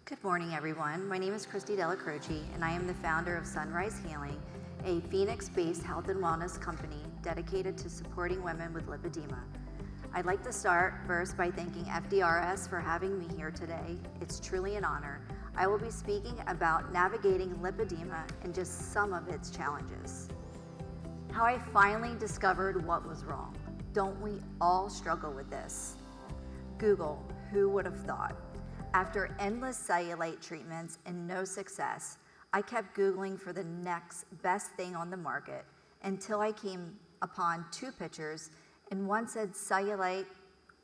Good morning, everyone. My name is Kristy and I am the founder of Sunrise Healing, a Phoenix-based health and wellness company dedicated to supporting women with lipedema. I'd like to start first by thanking FDRS for having me here today. It's truly an honor. I will be speaking about navigating lipedema and just some of its challenges. How I finally discovered what was wrong. Don't we all struggle with this? Google, who would have thought? After endless cellulite treatments and no success, I kept Googling for the next best thing on the market until I came upon two pictures, and one said cellulite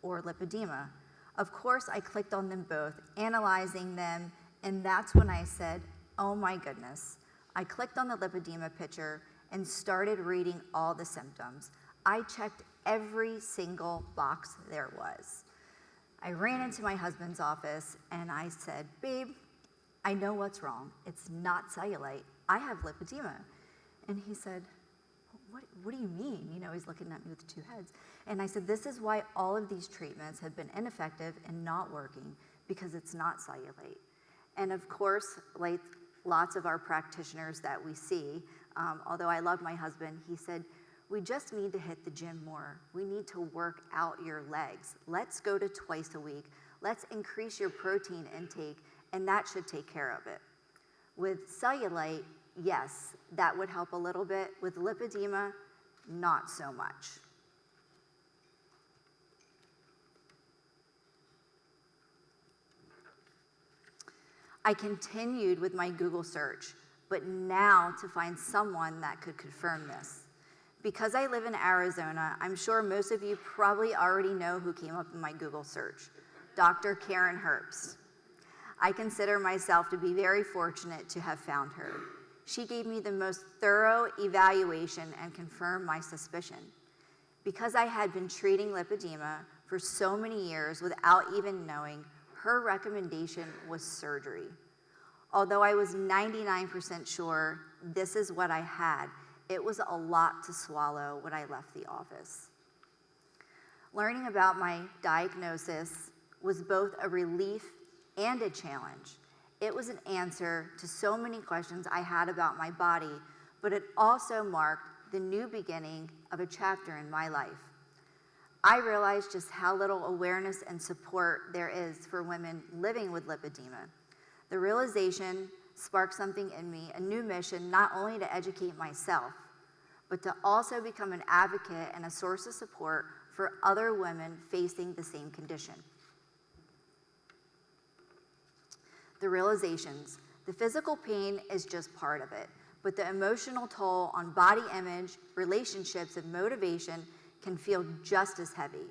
or lipedema. Of course, I clicked on them both, analyzing them, and that's when I said, oh my goodness. I clicked on the lipedema picture and started reading all the symptoms. I checked every single box there was. I ran into my husband's office and I said, babe, I know what's wrong. It's not cellulite. I have lipedema. And he said, what do you mean? You know, he's looking at me with two heads. And I said, this is why all of these treatments have been ineffective and not working, because it's not cellulite. And of course, like lots of our practitioners that we see, although I love my husband, he said, we just need to hit the gym more. We need to work out your legs. Let's go to twice a week. Let's increase your protein intake, and that should take care of it. With cellulite, yes, that would help a little bit. With lipedema, not so much. I continued with my Google search, but now to find someone that could confirm this. Because I live in Arizona, I'm sure most of you probably already know who came up in my Google search, Dr. Karen Herbst. I consider myself to be very fortunate to have found her. She gave me the most thorough evaluation and confirmed my suspicion. Because I had been treating lipedema for so many years without even knowing, her recommendation was surgery. Although I was 99% sure this is what I had, it was a lot to swallow when I left the office. Learning about my diagnosis was both a relief and a challenge. It was an answer to so many questions I had about my body, but it also marked the new beginning of a chapter in my life. I realized just how little awareness and support there is for women living with lipedema. The realization sparked something in me, a new mission, not only to educate myself, but to also become an advocate and a source of support for other women facing the same condition. The realizations. The physical pain is just part of it, but the emotional toll on body image, relationships, and motivation can feel just as heavy.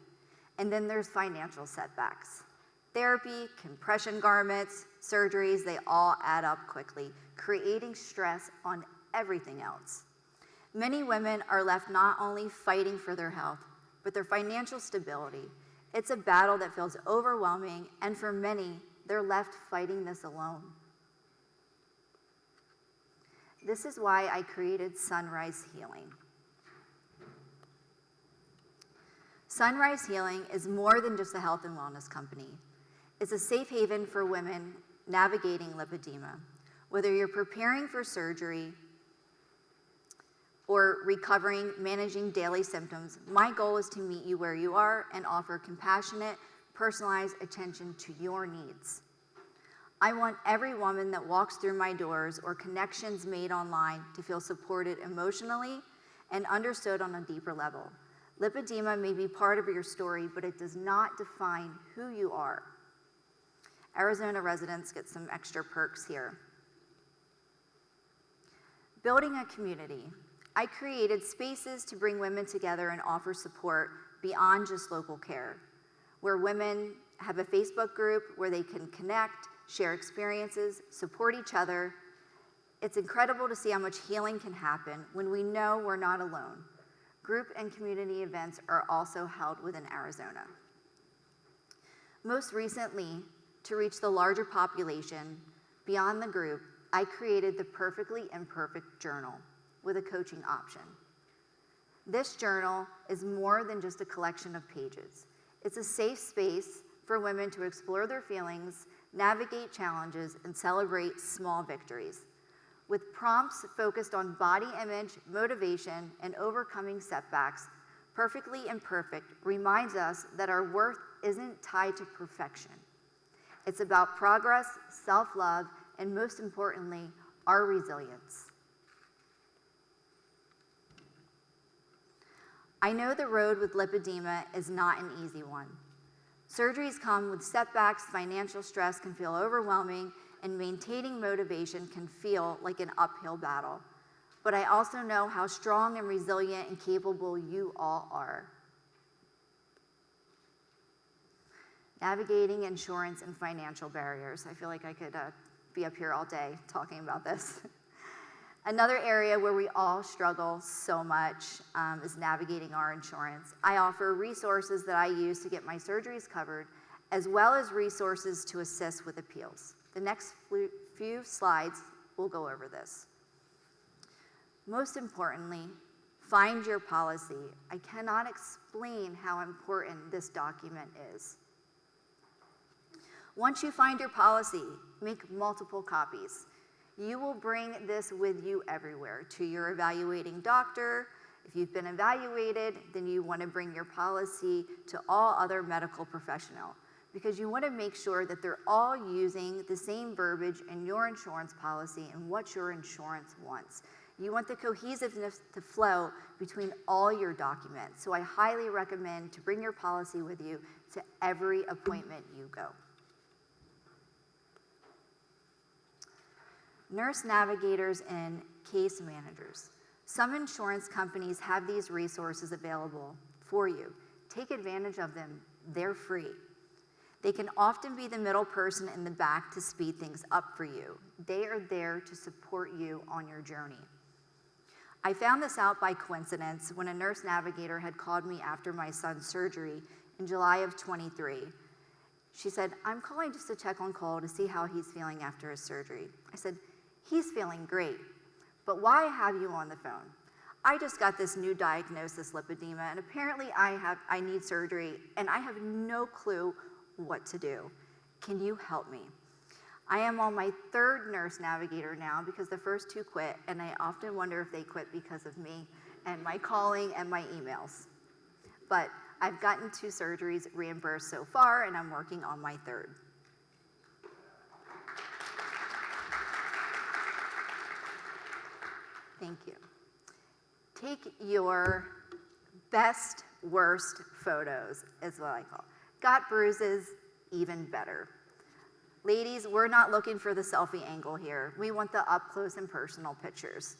And then there's financial setbacks. Therapy, compression garments, surgeries, they all add up quickly, creating stress on everything else. Many women are left not only fighting for their health, but their financial stability. It's a battle that feels overwhelming, and for many, they're left fighting this alone. This is why I created Sunrise Healing. Sunrise Healing is more than just a health and wellness company. It's a safe haven for women navigating lipedema. Whether you're preparing for surgery or recovering, managing daily symptoms, my goal is to meet you where you are and offer compassionate, personalized attention to your needs. I want every woman that walks through my doors or connections made online to feel supported emotionally and understood on a deeper level. Lipedema may be part of your story, but it does not define who you are. Arizona residents get some extra perks here. Building a community. I created spaces to bring women together and offer support beyond just local care, where women have a Facebook group where they can connect, share experiences, support each other. It's incredible to see how much healing can happen when we know we're not alone. Group and community events are also held within Arizona. Most recently, to reach the larger population beyond the group, I created the Perfectly Imperfect Journal with a coaching option. This journal is more than just a collection of pages. It's a safe space for women to explore their feelings, navigate challenges, and celebrate small victories. With prompts focused on body image, motivation, and overcoming setbacks, Perfectly Imperfect reminds us that our worth isn't tied to perfection. It's about progress, self-love, and most importantly, our resilience. I know the road with lipedema is not an easy one. Surgeries come with setbacks, financial stress can feel overwhelming, and maintaining motivation can feel like an uphill battle. But I also know how strong and resilient and capable you all are. Navigating insurance and financial barriers. I feel like I could be up here all day talking about this. Another area where we all struggle so much is navigating our insurance. I offer resources that I use to get my surgeries covered, as well as resources to assist with appeals. The next few slides will go over this. Most importantly, find your policy. I cannot explain how important this document is. Once you find your policy, make multiple copies. You will bring this with you everywhere, to your evaluating doctor. If you've been evaluated, then you want to bring your policy to all other medical professionals, because you want to make sure that they're all using the same verbiage in your insurance policy and what your insurance wants. You want the cohesiveness to flow between all your documents. So I highly recommend to bring your policy with you to every appointment you go. Nurse navigators and case managers. Some insurance companies have these resources available for you. Take advantage of them. They're free. They can often be the middle person in the back to speed things up for you. They are there to support you on your journey. I found this out by coincidence when a nurse navigator had called me after my son's surgery in July of 23. She said, "I'm calling just to check on Cole to see how he's feeling after his surgery." I said, "He's feeling great, but why have you on the phone? I just got this new diagnosis, lipedema, and apparently I need surgery, and I have no clue what to do. Can you help me?" I am on my third nurse navigator now because the first two quit, and I often wonder if they quit because of me and my calling and my emails. But I've gotten 2 surgeries reimbursed so far, and I'm working on my third. Thank you. Take your best, worst photos, is what I call. Got bruises, even better. Ladies, we're not looking for the selfie angle here. We want the up close and personal pictures.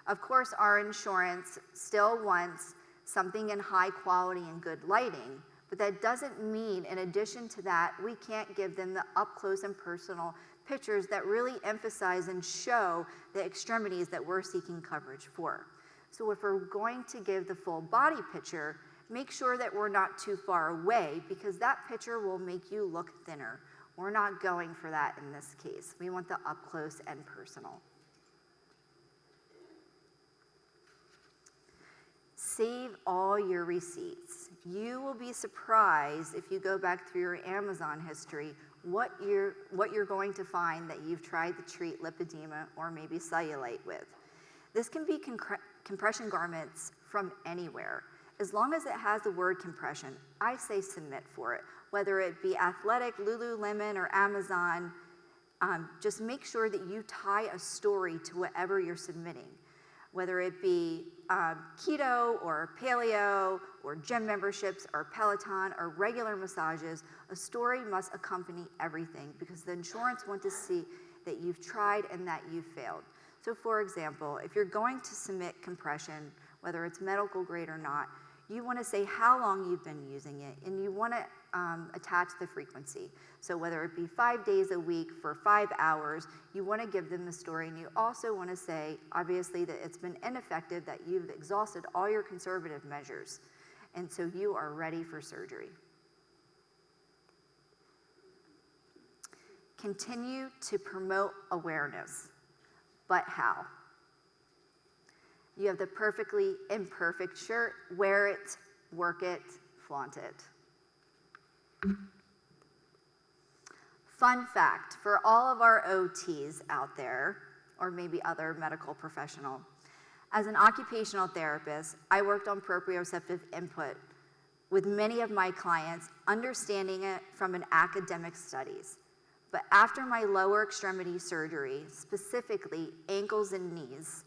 Of course, our insurance still wants something in high quality and good lighting, but that doesn't mean, in addition to that, we can't give them the up close and personal pictures that really emphasize and show the extremities that we're seeking coverage for. So if we're going to give the full body picture, make sure that we're not too far away, because that picture will make you look thinner. We're not going for that in this case. We want the up close and personal. Save all your receipts. You will be surprised if you go back through your Amazon history what you're going to find that you've tried to treat lipedema or maybe cellulite with. This can be compression garments from anywhere. As long as it has the word compression, I say submit for it. Whether it be athletic, Lululemon, or Amazon, just make sure that you tie a story to whatever you're submitting. Whether it be keto or paleo or gym memberships or Peloton or regular massages, a story must accompany everything, because the insurance wants to see that you've tried and that you've failed. So for example, if you're going to submit compression, whether it's medical grade or not, you want to say how long you've been using it, and you want to attach the frequency. So whether it be 5 days a week for 5 hours, you want to give them the story, and you also want to say, obviously, that it's been ineffective, that you've exhausted all your conservative measures, and so you are ready for surgery. Continue to promote awareness, but how? You have the perfectly imperfect shirt, wear it, work it, flaunt it. Fun fact for all of our OTs out there, or maybe other medical professional, as an occupational therapist, I worked on proprioceptive input with many of my clients, understanding it from an academic studies. But after my lower extremity surgery, specifically ankles and knees,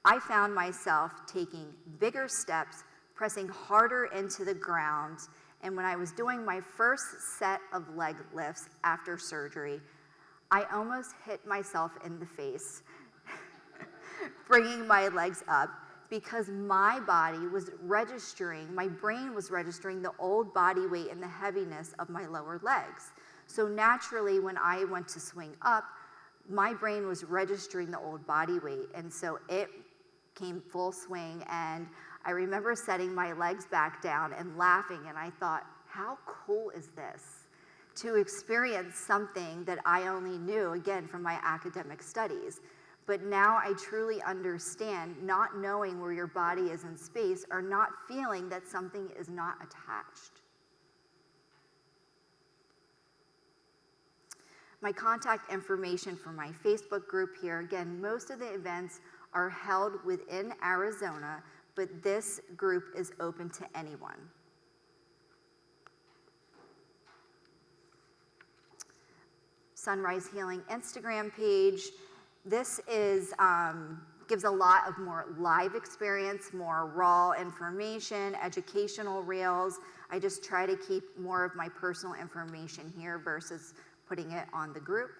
I found myself taking bigger steps, pressing harder into the ground, and when I was doing my first set of leg lifts after surgery, I almost hit myself in the face, bringing my legs up, because my body was registering, my brain was registering the old body weight and the heaviness of my lower legs. So naturally, when I went to swing up, my brain was registering the old body weight, and so it came full swing, and I remember setting my legs back down and laughing, and I thought, how cool is this? To experience something that I only knew, again, from my academic studies. But now I truly understand not knowing where your body is in space or not feeling that something is not attached. My contact information for my Facebook group here, again, most of the events are held within Arizona, but this group is open to anyone. Sunrise Healing Instagram page. This is, gives a lot of more live experience, more raw information, educational reels. I just try to keep more of my personal information here versus putting it on the group.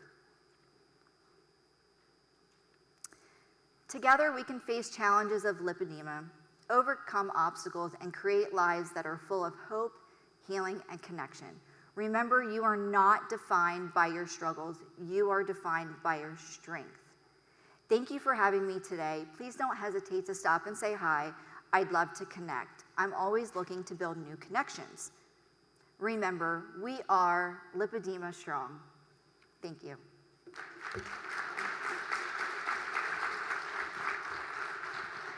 Together, we can face challenges of lipedema, overcome obstacles, and create lives that are full of hope, healing, and connection. Remember, you are not defined by your struggles. You are defined by your strength. Thank you for having me today. Please don't hesitate to stop and say hi. I'd love to connect. I'm always looking to build new connections. Remember, we are Lipedema strong. Thank you.